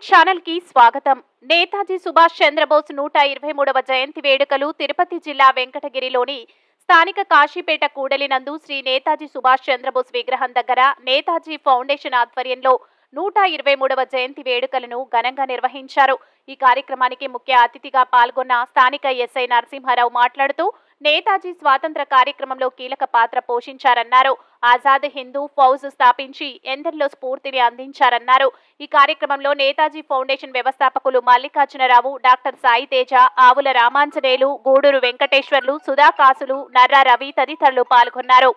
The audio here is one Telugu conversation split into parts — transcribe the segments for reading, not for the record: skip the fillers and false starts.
ఛానల్ కి స్వాగతం. నేతాజీ సుభాష్ చంద్రబోస్ 123వ జయంతి వేడుకలు తిరుపతి జిల్లా వెంకటగిరిలోని స్థానిక కాశీపేట కూడలి నందు శ్రీ నేతాజీ సుభాష్ చంద్రబోస్ విగ్రహం దగ్గర నేతాజీ ఫౌండేషన్ ఆధ్వర్యంలో 123వ జయంతి వేడుకలను ఘనంగా నిర్వహించారు. ఈ కార్యక్రమానికి ముఖ్య అతిథిగా పాల్గొన్న స్థానిక ఎస్ఐ నరసింహారావు మాట్లాడుతూ నేతాజీ స్వాతంత్ర కార్యక్రమంలో కీలక పాత్ర పోషించారన్నారు. ఆజాద్ హిందూ ఫౌజ్ స్థాపించి ఎందరిలో స్ఫూర్తిని అందించారన్నారు. ఈ కార్యక్రమంలో నేతాజీ ఫౌండేషన్ వ్యవస్థాపకులు మల్లికార్జునరావు, డాక్టర్ సాయి తేజ, ఆవుల రామాంజనేయులు, గూడూరు వెంకటేశ్వర్లు, సుధాకాసులు, నర్రా రవి తదితరులు పాల్గొన్నారు.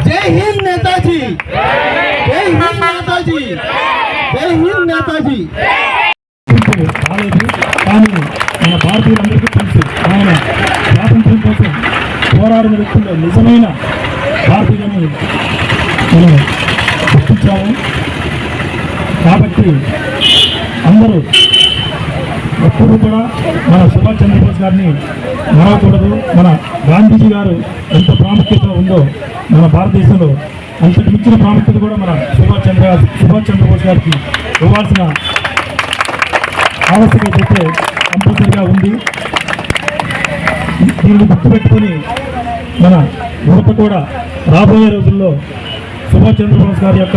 జై హింద్ నేతాజీ, జై హింద్ నేతాజీ, జై హింద్ నేతాజీ. కానీ మన భారతీయులందరికీ తెలుసు, ఆయన స్వాతంత్ర్యం కోసం పోరాడిన వ్యక్తుల్లో నిజమైన భారతీయులను మనం గుర్తించాము. కాబట్టి అందరూ ఎప్పుడు కూడా మన సుభాష్ చంద్రబోస్ గారిని మరవకూడదు. మన గాంధీజీ గారు ఎంత ప్రాముఖ్యత ఉందో మన భారతదేశంలో అంతకు మించిన ప్రాముఖ్యత కూడా మన సుభాష్ చంద్రబోస్ గారికి ఇవ్వాల్సిన ఆవశ్యకత అయితే కంపల్సరిగా ఉంది. దీన్ని గుర్తుపెట్టుకొని మన యువత కూడా రాబోయే రోజుల్లో సుభాష్ చంద్రబోస్ గారి యొక్క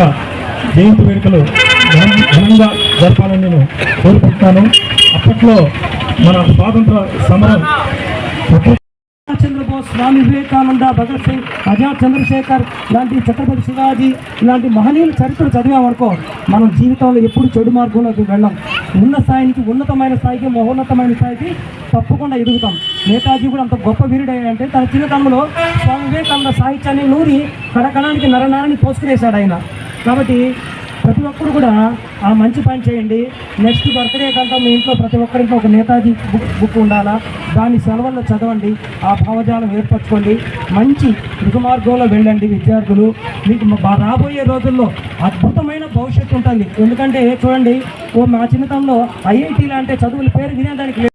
జయంతి వేడుకలు ఘనంగా జరపాలని నేను కోరుకుంటున్నాను. అప్పట్లో మన స్వాతంత్ర సమరం చంద్రబోస్, స్వామి వివేకానంద, భగత్ సింగ్, ఆజాద్ చంద్రశేఖర్ లాంటి ఛత్రపతి శివాజీ ఇలాంటి మహనీయుల చరిత్ర చదివామనుకో మనం జీవితంలో ఎప్పుడు చెడు మార్గంలోకి వెళ్ళాం. ఉన్న స్థాయికి, ఉన్నతమైన స్థాయికి, మహోన్నతమైన స్థాయికి తప్పకుండా ఎదుగుతాం. నేతాజీ కూడా అంత గొప్ప వీరుడు అంటే తన చిన్నతనంలో స్వామి వివేకానంద సాహిత్యాన్ని నూరి కడకణానికి నరనారాన్ని పోసుకునేశాడు ఆయన. కాబట్టి ప్రతి ఒక్కరు కూడా ఆ మంచి పని చేయండి. నెక్స్ట్ బర్త్డే కంటే మీ ఇంట్లో ప్రతి ఒక్కరింట్లో ఒక నేతాజీ బుక్ ఉండాలా, దాన్ని సెలవుల్లో చదవండి, ఆ భావజాలం ఏర్పరచుకోండి, మంచి రుజుమార్గంలో వెళ్ళండి. విద్యార్థులు మీకు రాబోయే రోజుల్లో అద్భుతమైన భవిష్యత్తు ఉంటుంది. ఎందుకంటే చూడండి, మా చిన్నతనంలో ఐఐటీలు అంటే చదువుల పేరు వినేదానికి